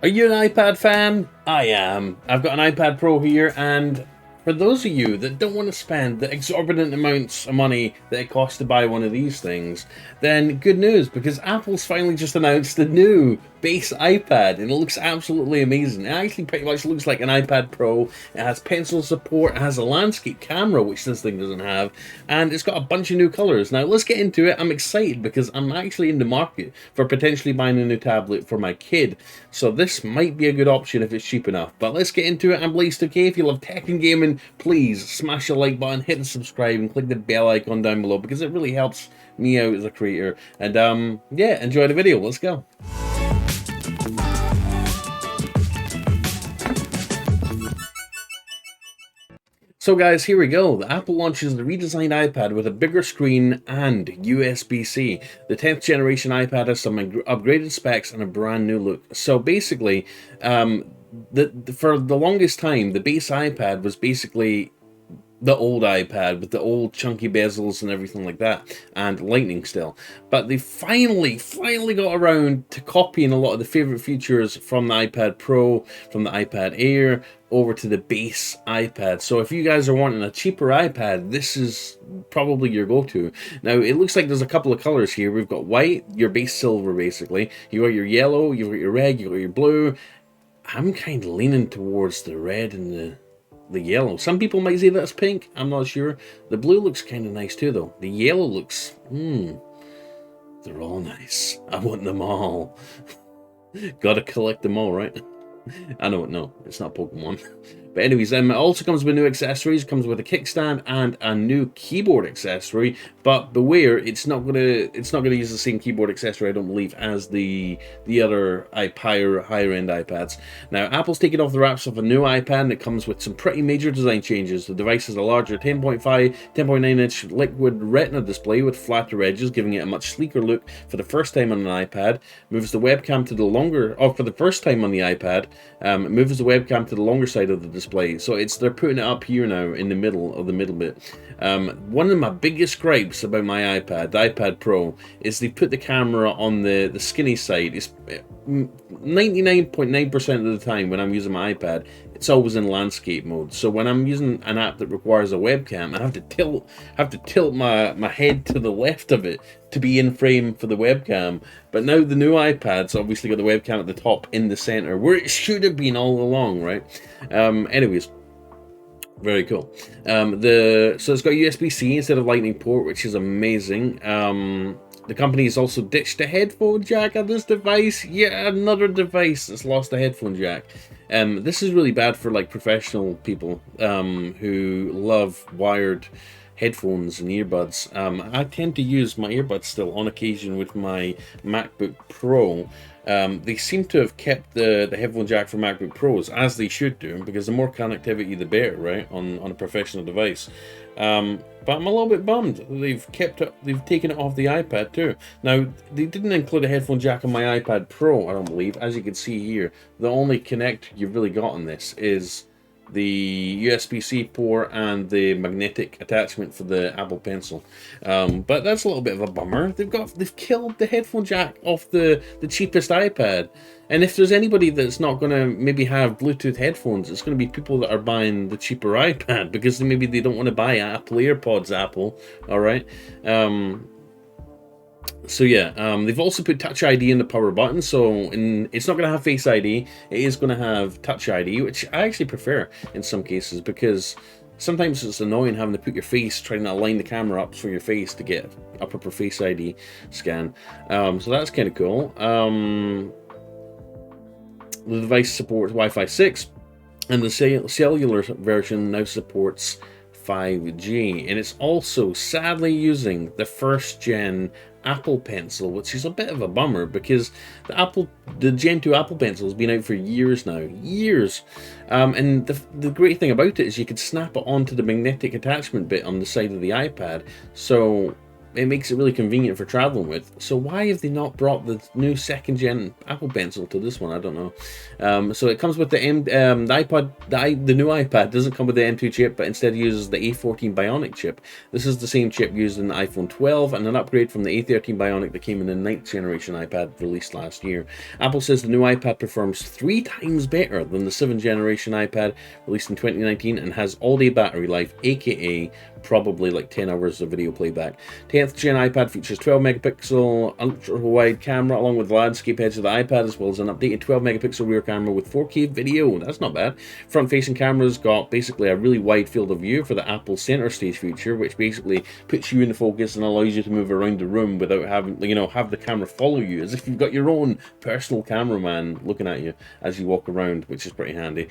Are you an iPad fan? I am. I've got an iPad Pro here, and for those of you that don't want to spend the exorbitant amounts of money that it costs to buy one of these things, then good news, because Apple's finally just announced the new base iPad, and it looks absolutely amazing. It actually pretty much looks like an iPad Pro. It has pencil support, it has a landscape camera, which this thing doesn't have, and it's got a bunch of new colors. Now, let's get into it. I'm excited because I'm actually in the market for potentially buying a new tablet for my kid, so this might be a good option if it's cheap enough. But let's get into it. I'm Blaze2K. If you love tech and gaming, please smash the like button, hit the subscribe, and click the bell icon down below because it really helps me out as a creator. And yeah, enjoy the video. Let's go. So guys, here we go. The Apple launches the redesigned iPad with a bigger screen and USB-C. The 10th generation iPad has some upgraded specs and a brand new look. So basically, for the longest time, the base iPad was basically the old iPad with the old chunky bezels and everything like that, and Lightning still. But they finally got around to copying a lot of the favorite features from the iPad Pro, from the iPad Air, over to the base iPad. So if you guys are wanting a cheaper iPad, this is probably your go-to. Now, it looks like there's a couple of colors here. We've got white, your base silver, basically. You got your yellow, you've got your red, you got your blue. I'm kind of leaning towards the red and the yellow. Some people might say that's pink. I'm not sure. The blue looks kind of nice too, though. The yellow looks, they're all nice. I want them all. Gotta collect them all, right? I know, no, it's not Pokemon. But anyways, it also comes with new accessories. Comes with a kickstand and a new keyboard accessory. But beware, it's not gonna use the same keyboard accessory, I don't believe, as the other higher end iPads. Now, Apple's taken off the wraps of a new iPad, and it comes with some pretty major design changes. The device has a larger 10.9 inch liquid Retina display with flatter edges, giving it a much sleeker look for the first time on an iPad. Moves the webcam to the longer, or for the first time on the iPad, moves the webcam to the longer side of the display. So they're putting it up here now in the middle bit. One of my biggest gripes about my iPad, the iPad Pro, is they put the camera on the skinny side. It's 99.9% of the time when I'm using my iPad, it's always in landscape mode. So when I'm using an app that requires a webcam, I have to tilt my head to the left of it to be in frame for the webcam. But now the new iPad's obviously got the webcam at the top in the center, where it should have been all along, right? Anyways, very cool. So it's got USB-C instead of Lightning port, which is amazing. The company has also ditched a headphone jack on this device. Yeah, another device that's lost a headphone jack. This is really bad for like professional people who love wired headphones and earbuds. I tend to use my earbuds still on occasion with my MacBook Pro. They seem to have kept the headphone jack for MacBook Pros, as they should do, because the more connectivity the better, right, on a professional device. But I'm a little bit bummed they've taken it off the iPad too. Now, they didn't include a headphone jack on my iPad Pro, I don't believe. As you can see here, the only connector you've really got on this is the USB-C port and the magnetic attachment for the Apple Pencil. But that's a little bit of a bummer. They've killed the headphone jack off the cheapest iPad. And if there's anybody that's not going to maybe have Bluetooth headphones, it's going to be people that are buying the cheaper iPad because maybe they don't want to buy Apple AirPods, all right? So yeah, they've also put Touch ID in the power button, so it's not going to have Face ID, it is going to have Touch ID, which I actually prefer in some cases, because sometimes it's annoying having to put your face, trying to align the camera up for your face to get a proper Face ID scan. So that's kind of cool. The device supports Wi-Fi 6, and the cellular version now supports 5G, and it's also sadly using the first gen Apple Pencil, which is a bit of a bummer because the Gen 2 Apple Pencil has been out for years now, and the great thing about it is you could snap it onto the magnetic attachment bit on the side of the iPad. So it makes it really convenient for traveling with. So why have they not brought the new second gen Apple Pencil to this one? I don't know. So it comes with the the new iPad doesn't come with the M2 chip, but instead uses the A14 Bionic chip. This is the same chip used in the iPhone 12 and an upgrade from the A13 Bionic that came in the 9th generation iPad released last year. Apple says the new iPad performs 3 times better than the 7th generation iPad released in 2019 and has all-day battery life, aka probably like 10 hours of video playback. 10th gen iPad features 12 megapixel ultra wide camera along with the landscape edge of the iPad, as well as an updated 12 megapixel rear camera with 4K video. That's not bad. Front facing cameras got basically a really wide field of view for the Apple center stage feature, which basically puts you in the focus and allows you to move around the room without having, have the camera follow you, as if you've got your own personal cameraman looking at you as you walk around, which is pretty handy.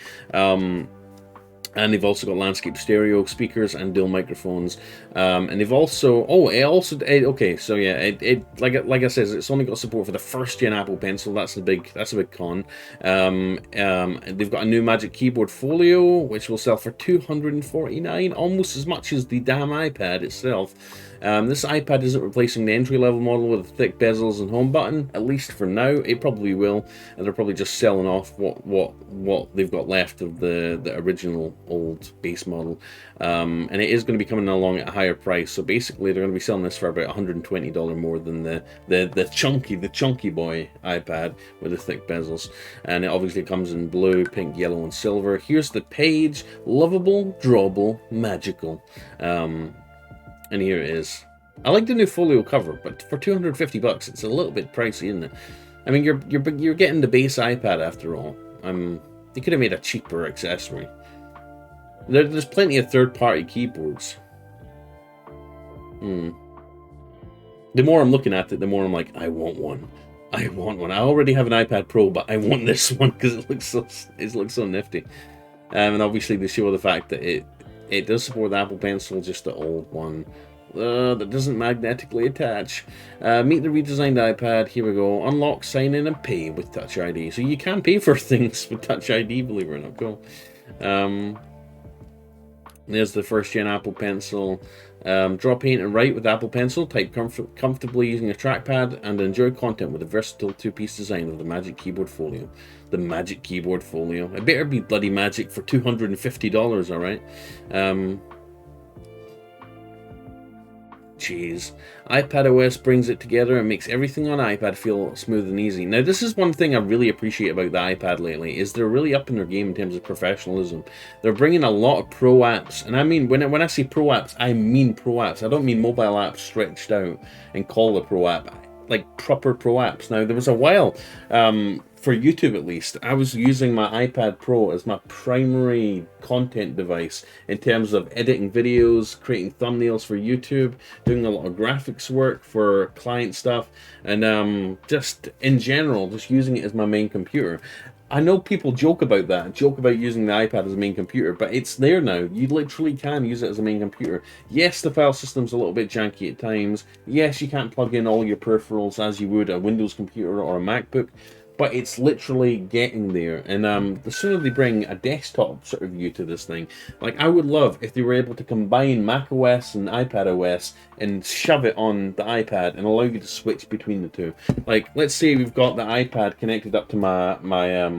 And they've also got landscape stereo speakers and dual microphones. And they've also, okay, so yeah, it like I said, it's only got support for the first gen Apple Pencil. That's a big con. They've got a new Magic Keyboard Folio, which will sell for $249, almost as much as the damn iPad itself. This iPad isn't replacing the entry-level model with the thick bezels and home button, at least for now. It probably will, and they're probably just selling off what they've got left of the original old base model. And it is going to be coming along at a higher price, so basically they're going to be selling this for about $120 more than the chunky boy iPad with the thick bezels. And it obviously comes in blue, pink, yellow, and silver. Here's the page: lovable, drawable, magical. And here it is. I like the new Folio cover, but for $250, it's a little bit pricey, isn't it? I mean, you're getting the base iPad after all. They could have made a cheaper accessory. There's plenty of third-party keyboards. The more I'm looking at it, the more I'm like, I want one. I already have an iPad Pro, but I want this one because it looks so nifty. And obviously they show the fact that it does support the Apple Pencil, just the old one that doesn't magnetically attach. Meet the redesigned iPad. Here we go. Unlock, sign in, and pay with Touch ID. So you can pay for things with Touch ID, believe it or not. Cool. There's the first gen Apple Pencil. Draw, paint, and write with Apple Pencil. Type comfortably using a trackpad, and enjoy content with a versatile two-piece design of the Magic Keyboard Folio. The Magic Keyboard Folio. It better be bloody magic for $250, alright? Jeez. iPadOS brings it together and makes everything on iPad feel smooth and easy. Now, this is one thing I really appreciate about the iPad lately, is they're really up in their game in terms of professionalism. They're bringing a lot of pro apps, and I mean, when I say pro apps, I mean pro apps. I don't mean mobile apps stretched out and call a pro app, like proper pro apps. Now, there was a while, for YouTube at least, I was using my iPad Pro as my primary content device in terms of editing videos, creating thumbnails for YouTube, doing a lot of graphics work for client stuff, and just in general, just using it as my main computer. I know people joke about using the iPad as a main computer, but it's there now. You literally can use it as a main computer. Yes, the file system's a little bit janky at times. Yes, you can't plug in all your peripherals as you would a Windows computer or a MacBook, but it's literally getting there. And the sooner they bring a desktop sort of view to this thing, like I would love if they were able to combine macOS and iPadOS and shove it on the iPad and allow you to switch between the two. Like, let's say we've got the iPad connected up to my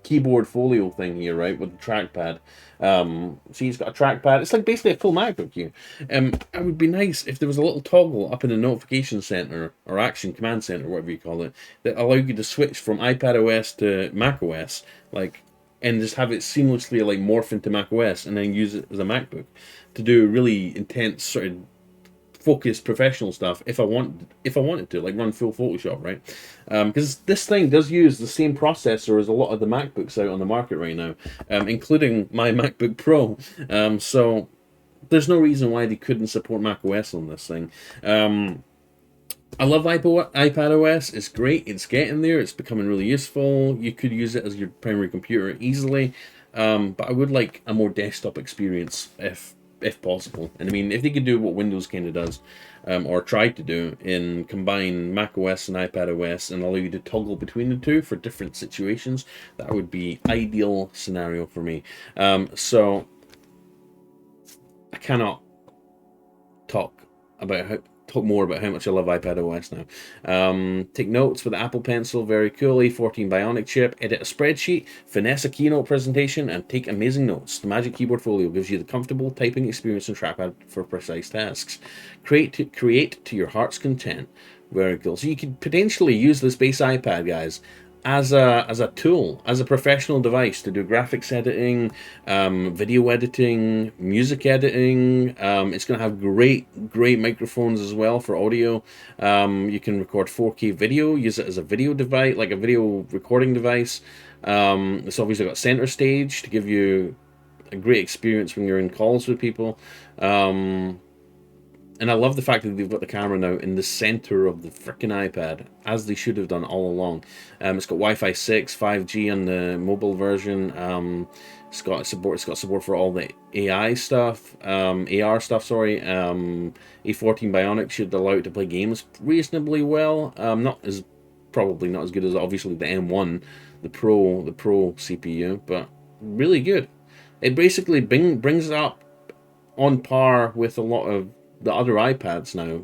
keyboard Folio thing here, right, with the trackpad. So he's got a trackpad. It's like basically a full MacBook here. It would be nice if there was a little toggle up in the notification center or action command center, whatever you call it, that allowed you to switch from iPadOS to macOS, like, and just have it seamlessly like morph into macOS and then use it as a MacBook to do really intense sort of focused professional stuff if I wanted to, like run full Photoshop, right? Because this thing does use the same processor as a lot of the MacBooks out on the market right now, including my MacBook Pro. So there's no reason why they couldn't support macOS on this thing. I love iPadOS. It's great. It's getting there. It's becoming really useful. You could use it as your primary computer easily, but I would like a more desktop experience if possible. And I mean, if they could do what Windows kind of does, or tried to do, in combine macOS and iPadOS and allow you to toggle between the two for different situations, that would be ideal scenario for me. So I cannot talk about talk more about how much I love iPad OS now. Take notes with the Apple Pencil, very cool. A14 Bionic chip. Edit a spreadsheet, finesse a keynote presentation, and take amazing notes. The Magic Keyboard Folio gives you the comfortable typing experience and trackpad for precise tasks. Create to your heart's content. Very cool. So you could potentially use this base iPad, guys, as a tool, as a professional device to do graphics editing, video editing, music editing. It's going to have great microphones as well for audio. You can record 4K video, use it as a video device, like a video recording device. It's obviously got center stage to give you a great experience when you're in calls with people. And I love the fact that they've got the camera now in the center of the freaking iPad, as they should have done all along. It's got Wi-Fi 6, 5G on the mobile version. It's got support for all the AI stuff, AR stuff. Sorry. A14 Bionic should allow it to play games reasonably well. Probably not as good as obviously the M1, the Pro CPU, but really good. It basically brings it up on par with a lot of the other iPads now.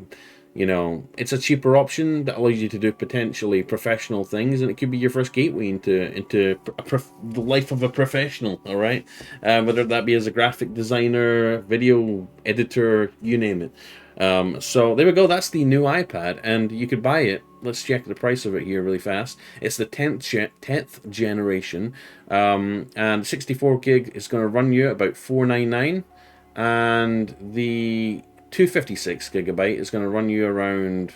You know, it's a cheaper option that allows you to do potentially professional things, and it could be your first gateway into the life of a professional. All right, whether that be as a graphic designer, video editor, you name it. So there we go. That's the new iPad, and you could buy it. Let's check the price of it here really fast. It's the 10th generation, and 64 gig is going to run you about $499, and the 256 gigabyte is going to run you around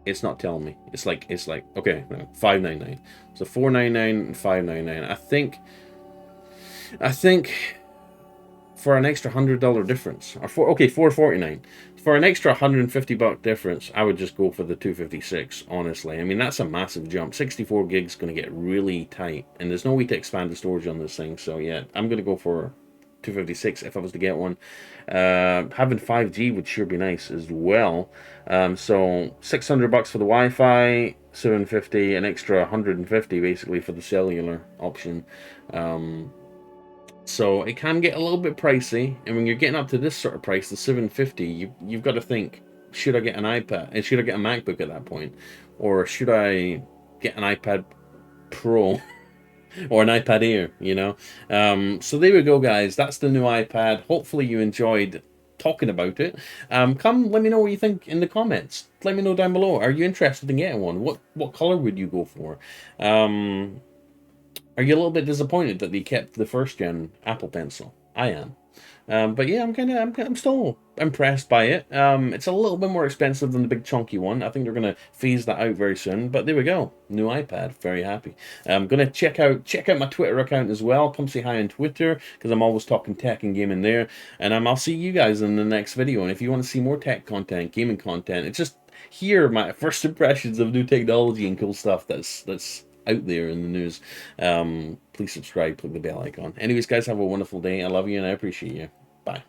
it's not telling me. It's like okay, no, $599. So $499 and $599. I think for an extra $100 difference, or $449. For an extra $150 difference, I would just go for the 256, honestly. I mean, that's a massive jump. 64 gigs going to get really tight, and there's no way to expand the storage on this thing. So yeah, I'm going to go for 256 if I was to get one. Having 5G would sure be nice as well. So $600 for the Wi-Fi, $750, an extra $150 basically for the cellular option. So it can get a little bit pricey, and when you're getting up to this sort of price, the $750, you've got to think: should I get an iPad? And should I get a MacBook at that point, or should I get an iPad Pro or an iPad Air? You know. So there we go, guys. That's the new iPad. Hopefully you enjoyed talking about it. Come, let me know what you think in the comments. Let me know down below. Are you interested in getting one? What color would you go for? Are you a little bit disappointed that they kept the first gen Apple Pencil? I am. But yeah, I'm still impressed by it. It's a little bit more expensive than the big chunky one. I think they're gonna phase that out very soon. But there we go, new iPad. Very happy. I'm gonna check out my Twitter account as well. Come say hi on Twitter, because I'm always talking tech and gaming there. And I'll see you guys in the next video. And if you want to see more tech content, gaming content, it's just hear my first impressions of new technology and cool stuff that's out there in the news. Please subscribe, click the bell icon. Anyways, guys, have a wonderful day. I love you and I appreciate you. Bye.